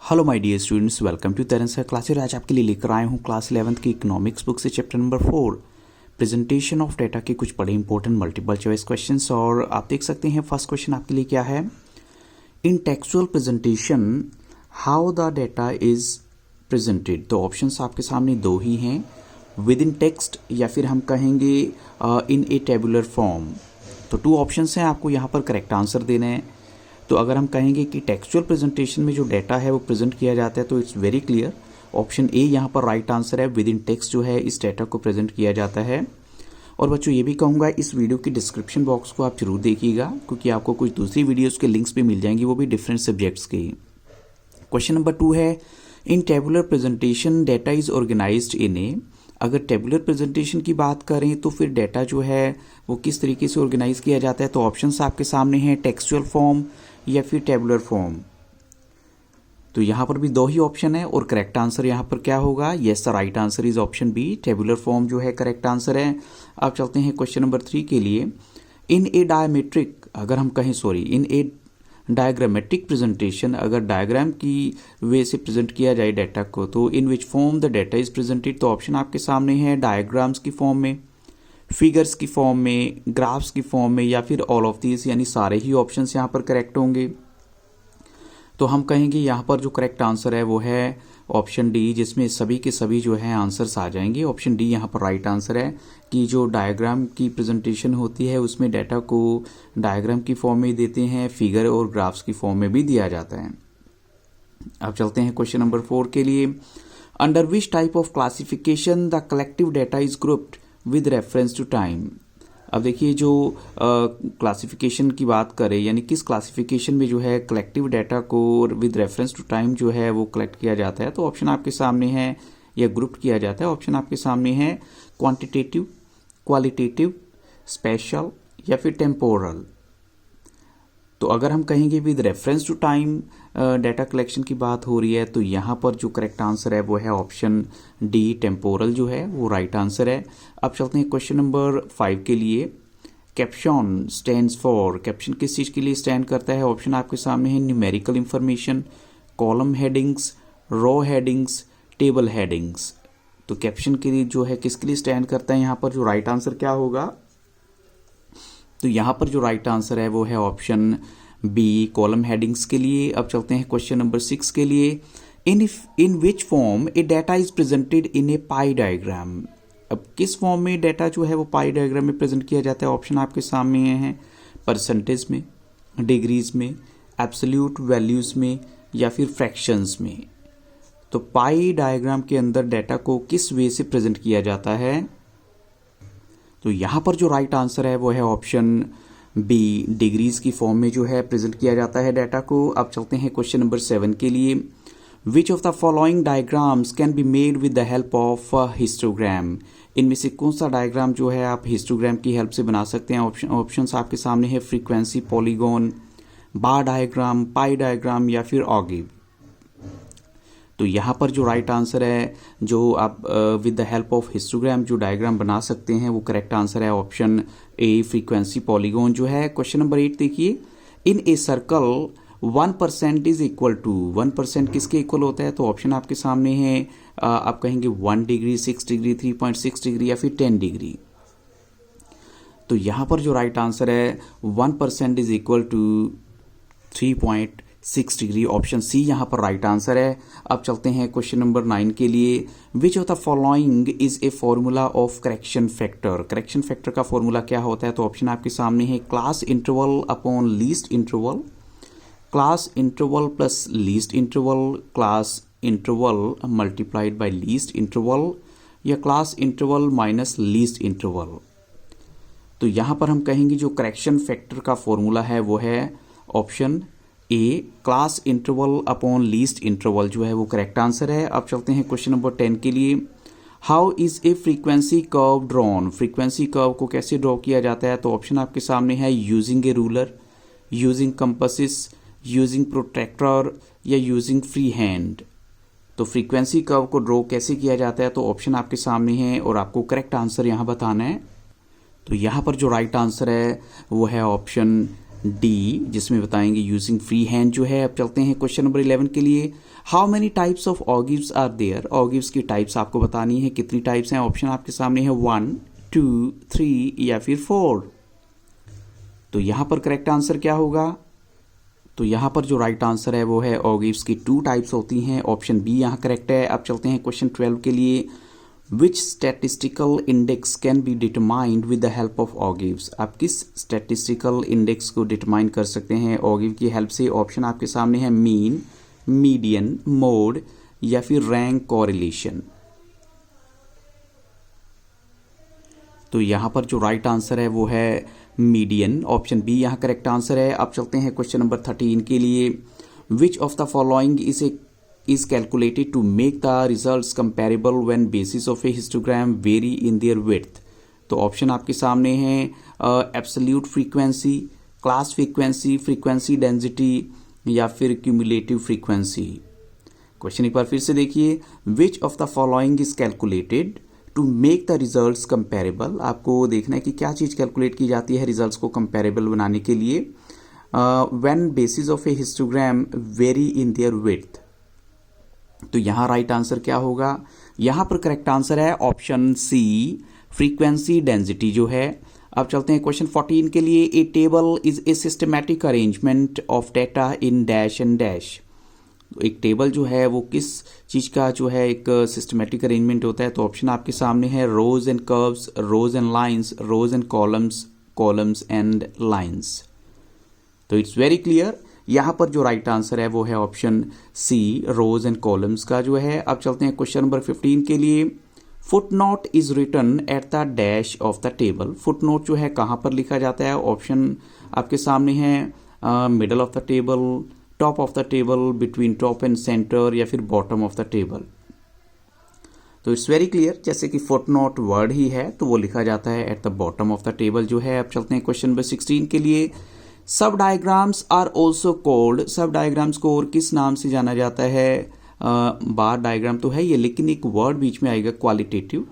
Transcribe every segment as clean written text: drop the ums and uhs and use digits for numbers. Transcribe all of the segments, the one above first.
Hello my dear students, welcome to Taran sir classes. आज आपके लिए लेकर आए हूँ क्लास 11th की इकोनॉमिक्स बुक से chapter number 4 presentation of data के कुछ बड़े इंपॉर्टेंट मल्टीपल चॉइस क्वेश्चंस। और आप देख सकते हैं फर्स्ट क्वेश्चन आपके लिए क्या है। In textual presentation how the data is presented. तो ऑप्शंस आपके सामने दो ही हैं, विद इन टेक्स्ट या फिर हम कहेंगे इन ए टेबुलर फॉर्म। तो टू ऑप्शंस हैं, आपको यहाँ पर करेक्ट आंसर देना है। तो अगर हम कहेंगे कि टेक्सचुअल प्रेजेंटेशन में जो डाटा है वो प्रेजेंट किया जाता है तो it's very clear, option A यहाँ पर राइट आंसर है। विद इन टेक्स्ट जो है इस डाटा को प्रेजेंट किया जाता है। और बच्चों ये भी कहूँगा इस वीडियो की डिस्क्रिप्शन बॉक्स को आप जरूर देखिएगा, क्योंकि आपको कुछ दूसरी वीडियोस के लिंक्स भी मिल जाएंगी, वो भी डिफरेंट सब्जेक्ट्स की। क्वेश्चन नंबर 2 है, in tabular presentation data is organised in a. अगर टेबुलर प्रेजेंटेशन की बात करें तो फिर डाटा जो है वो किस तरीके से ऑर्गेनाइज किया जाता है। तो ऑप्शंस आपके सामने हैं, टेक्सचुअल फॉर्म या फिर टेबुलर फॉर्म। तो यहाँ पर भी दो ही ऑप्शन है और करेक्ट आंसर यहाँ पर क्या होगा, yes the right answer is option B, tabular form जो है करेक्ट आंसर है। अब चलते हैं क्वेश्चन नंबर 3 के लिए। इन ए डायमेट्रिक, अगर हम कहें इन ए डायग्रामेटिक प्रेजेंटेशन, अगर डायग्राम की वे से प्रेजेंट किया जाए डाटा को, तो in which form the data is presented. तो ऑप्शन आपके सामने है, डायग्राम्स की फॉर्म में, फिगर्स की फॉर्म में, ग्राफ्स की फॉर्म में, या फिर ऑल ऑफ दीज, यानी सारे ही ऑप्शंस यहाँ पर करेक्ट होंगे। तो हम कहेंगे यहाँ पर जो करेक्ट आंसर है वो है ऑप्शन डी, जिसमें सभी के सभी जो है आंसर्स आ जाएंगे। ऑप्शन डी यहाँ पर राइट आंसर है कि जो डायग्राम की प्रेजेंटेशन होती है उसमें डाटा को डायग्राम की फॉर्म में देते हैं, फिगर और ग्राफ्स की फॉर्म में भी दिया जाता है। अब चलते हैं क्वेश्चन नंबर 4 के लिए। Under which type of classification the collective data is grouped with reference to time. अब देखिए जो क्लासिफिकेशन की बात करें, यानी किस क्लासिफिकेशन में जो है कलेक्टिव डाटा को विद रेफरेंस टू टाइम जो है वो कलेक्ट किया जाता है। तो ऑप्शन आपके सामने है, या ग्रुप किया जाता है। ऑप्शन आपके सामने है क्वांटिटेटिव, क्वालिटेटिव, स्पेशल या फिर टेम्पोरल। तो अगर हम कहेंगे with reference to time data collection की बात हो रही है, तो यहाँ पर जो करेक्ट आंसर है वो है ऑप्शन डी, टेम्पोरल जो है वो राइट आंसर है। अब चलते हैं क्वेश्चन नंबर 5 के लिए। कैप्शन स्टैंड्स फॉर, कैप्शन किस चीज़ के लिए स्टैंड करता है। ऑप्शन आपके सामने है, numerical information, column headings, row headings, table headings. तो कैप्शन के लिए जो है किसके लिए स्टैंड करता है, यहाँ पर जो राइट आंसर क्या होगा। तो यहाँ पर जो राइट आंसर है वो है ऑप्शन बी, कॉलम हेडिंग्स के लिए। अब चलते हैं क्वेश्चन नंबर 6 के लिए। In which form a data is presented in a pie diagram. अब किस फॉर्म में डाटा जो है वो पाई डायग्राम में प्रेजेंट किया जाता है। ऑप्शन आपके सामने हैं, परसेंटेज में, डिग्रीज में, एब्सोल्यूट वैल्यूज में या फिर फ्रैक्शंस में। तो पाई डायग्राम के अंदर डाटा को किस वे से प्रेजेंट किया जाता है। तो यहाँ पर जो राइट आंसर है वो है ऑप्शन बी, डिग्रीज की फॉर्म में जो है प्रेजेंट किया जाता है डाटा को। अब चलते हैं क्वेश्चन नंबर 7 के लिए। Which of the following diagrams can be made with the help of histogram. इनमें से कौन सा डायग्राम जो है आप हिस्टोग्राम की हेल्प से बना सकते हैं। ऑप्शंस आपके सामने है, फ्रीक्वेंसी, पॉलीगॉन, बार डायग्राम, पाई डायग्राम या फिर ऑगिव। तो यहाँ पर जो राइट आंसर है, जो आप with the help of histogram जो डायग्राम बना सकते हैं, वो करेक्ट आंसर है ऑप्शन ए, फ्रीक्वेंसी पॉलीगॉन जो है। क्वेश्चन नंबर 8 देखिए। In a circle 1% is equal to, 1% किसके इक्वल होता है। तो ऑप्शन आपके सामने है, आप कहेंगे 1 डिग्री, 6 डिग्री, 3.6 डिग्री या फिर 10 डिग्री। तो यहाँ पर जो राइट आंसर है 1% is equal to 3.6 degree, option C यहाँ पर राइट आंसर है। अब चलते हैं क्वेश्चन नंबर 9 के लिए। Which of the following is a formula of correction factor. Correction factor का फॉर्मूला क्या होता है। तो ऑप्शन आपके सामने है, class interval upon least interval, class interval plus least interval, class interval multiplied by least interval, या class interval minus least interval. तो यहाँ पर हम कहेंगे जो करेक्शन फैक्टर का फॉर्मूला है वो है ऑप्शन ए, class interval upon least interval जो है वो करेक्ट आंसर है। अब चलते हैं क्वेश्चन नंबर 10 के लिए। How is a frequency curve drawn. Frequency curve को कैसे ड्रॉ किया जाता है। तो ऑप्शन आपके सामने है, using a ruler, using compasses, using protractor या यूजिंग फ्री हैंड। तो फ्रीक्वेंसी कर्व को ड्रॉ कैसे किया जाता है। तो ऑप्शन आपके सामने है और आपको करेक्ट आंसर यहाँ बताना है। तो यहाँ पर जो राइट आंसर है वो है ऑप्शन डी, जिसमें बताएंगे यूजिंग फ्री हैंड जो है। अब चलते हैं क्वेश्चन नंबर 11 के लिए। How many types of ogives are there? Ogives की टाइप्स आपको बतानी है, कितनी टाइप्स हैं। ऑप्शन आपके सामने है 1, 2, 3 या फिर 4। तो यहां पर करेक्ट आंसर क्या होगा? तो यहाँ पर जो राइट आंसर है वो है ऑगिव्स की 2 टाइप्स होती हैं। ऑप्शन बी यहाँ करेक्ट है। अब चलते हैं क्वेश्चन 12 के लिए। Which statistical index can be determined with the help of ogives? आप किस स्टैटिस्टिकल इंडेक्स को डिटरमाइन कर सकते हैं ऑगिव की हेल्प से? ऑप्शन आपके सामने है मीन, मीडियन, मोड या फिर रैंक कोरिलेशन। तो यहाँ पर जो राइट आंसर है वो है मीडियन। ऑप्शन बी यहाँ करेक्ट आंसर है। अब चलते हैं क्वेश्चन नंबर 13 के लिए। Which of the following is calculated to make the results comparable when basis of a histogram vary in their width? तो ऑप्शन आपके सामने हैं absolute frequency, class frequency, frequency density या फिर क्यूमुलेटिव फ्रीक्वेंसी। क्वेश्चन एक बार फिर से देखिए। Which of the following is calculated to make the results comparable? आपको देखना है कि क्या चीज़ कैलकुलेट की जाती है रिजल्ट्स को कंपेरेबल बनाने के लिए। When bases of a histogram vary in their width. तो यहाँ राइट आंसर क्या होगा? यहाँ पर करेक्ट आंसर है ऑप्शन सी, फ्रीक्वेंसी डेंसिटी जो है। अब चलते हैं क्वेश्चन 14 के लिए। A table is a systematic arrangement of data in dash and dash. एक टेबल जो है वो किस चीज़ का जो है एक सिस्टमैटिक अरेंजमेंट होता है? तो ऑप्शन आपके सामने है rows and curves, rows and lines, rows and columns, columns and lines. तो इट्स वेरी क्लियर। यहाँ पर जो राइट आंसर है वो है option C, rows and columns का जो है। अब चलते हैं क्वेश्चन नंबर 15 के लिए। Foot note is written at the dash of the table. Foot note जो है कहाँ पर लिखा जाता है? ऑप्शन आपके सामने है middle of the table, top of the table, between top and centre या फिर बॉटम ऑफ द टेबल। तो इट्स वेरी क्लियर, जैसे कि फुट नोट वर्ड ही है तो वो लिखा जाता है at the bottom of the table जो है। अब चलते हैं क्वेश्चन नंबर 16 के लिए। सब डायग्राम्स आर ऑल्सो कॉल्ड। सब डायग्राम्स को और किस नाम से जाना जाता है? बार डायग्राम तो है ये, लेकिन एक वर्ड बीच में आएगा, क्वालिटेटिव,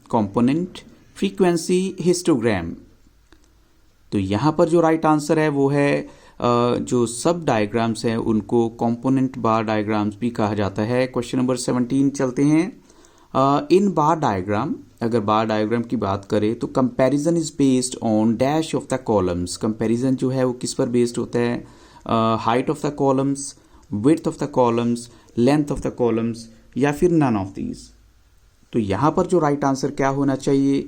कंपोनेंट, फ्रीक्वेंसी, हिस्टोग्राम। तो यहाँ पर जो राइट आंसर है वो है जो सब डायग्राम्स हैं उनको कंपोनेंट बार डायग्राम्स भी कहा जाता है। क्वेश्चन नंबर 17 चलते हैं। इन बार डायग्राम, अगर बार डायग्राम की बात करें तो comparison is based on dash of the columns. Comparison जो है वो किस पर बेस्ड होता है? Height of the columns, width of the columns, length of the columns या फिर नन ऑफ दीज। तो यहाँ पर जो राइट आंसर क्या होना चाहिए?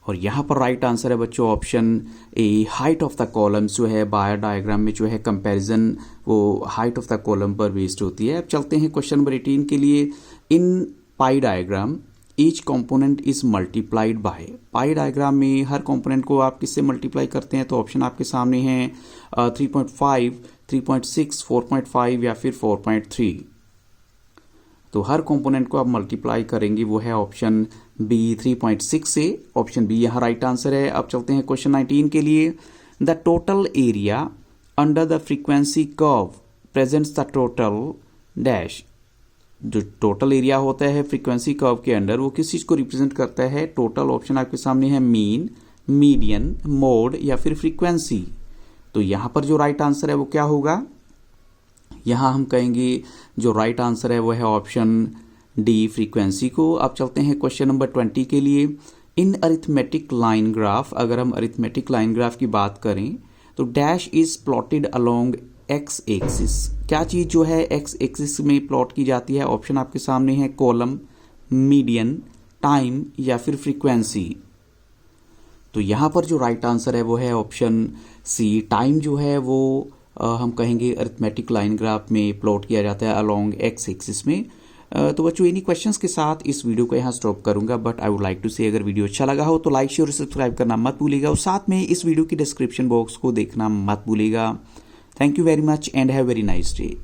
और यहाँ पर राइट आंसर है बच्चों option A, height of the columns जो है बार डायग्राम में जो है कंपैरिजन वो हाइट ऑफ द कॉलम पर बेस्ड होती है। अब चलते हैं क्वेश्चन नंबर 18 के लिए। In pie diagram each component is multiplied by. Pie diagram में हर कंपोनेंट को आप किससे मल्टीप्लाई करते हैं? तो ऑप्शन आपके सामने हैं 3.5, 3.6, 4.5 या फिर 4.3। तो हर कंपोनेंट को आप मल्टीप्लाई करेंगे वो है ऑप्शन बी, 3.6 से। ऑप्शन बी यहाँ राइट आंसर है। अब चलते हैं क्वेश्चन 19 के लिए। The total area under the frequency curve presents the total dash. जो टोटल एरिया होता है फ्रीक्वेंसी कर्व के अंडर वो किस चीज़ को रिप्रेजेंट करता है? टोटल ऑप्शन आपके सामने है मीन, मीडियन, मोड या फिर फ्रीक्वेंसी। तो यहाँ पर जो राइट आंसर है वो क्या होगा? यहाँ हम कहेंगे जो राइट आंसर है वो है ऑप्शन डी, फ्रीक्वेंसी को। अब चलते हैं क्वेश्चन नंबर 20 के लिए। इन अरिथमेटिक लाइन ग्राफ, अगर हम अरिथमेटिक लाइन ग्राफ की बात करें तो dash is plotted along x axis. क्या चीज़ जो है एक्स एक्सिस में प्लॉट की जाती है? ऑप्शन आपके सामने है कॉलम, मीडियन, टाइम या फिर फ्रीक्वेंसी। तो यहाँ पर जो राइट आंसर है वो है ऑप्शन सी, टाइम जो है वो हम कहेंगे अरिथमेटिक लाइन ग्राफ में प्लॉट किया जाता है अलोंग एक्स एक्सिस में। तो बच्चों इन्हीं क्वेश्चंस के साथ इस वीडियो को यहाँ स्टॉप करूंगा, but I would like to say अगर वीडियो अच्छा लगा हो तो लाइक, शेयर और सब्सक्राइब करना मत भूलिएगा और साथ में इस वीडियो की डिस्क्रिप्शन बॉक्स को देखना मत भूलिएगा। Thank you very much and have very nice day.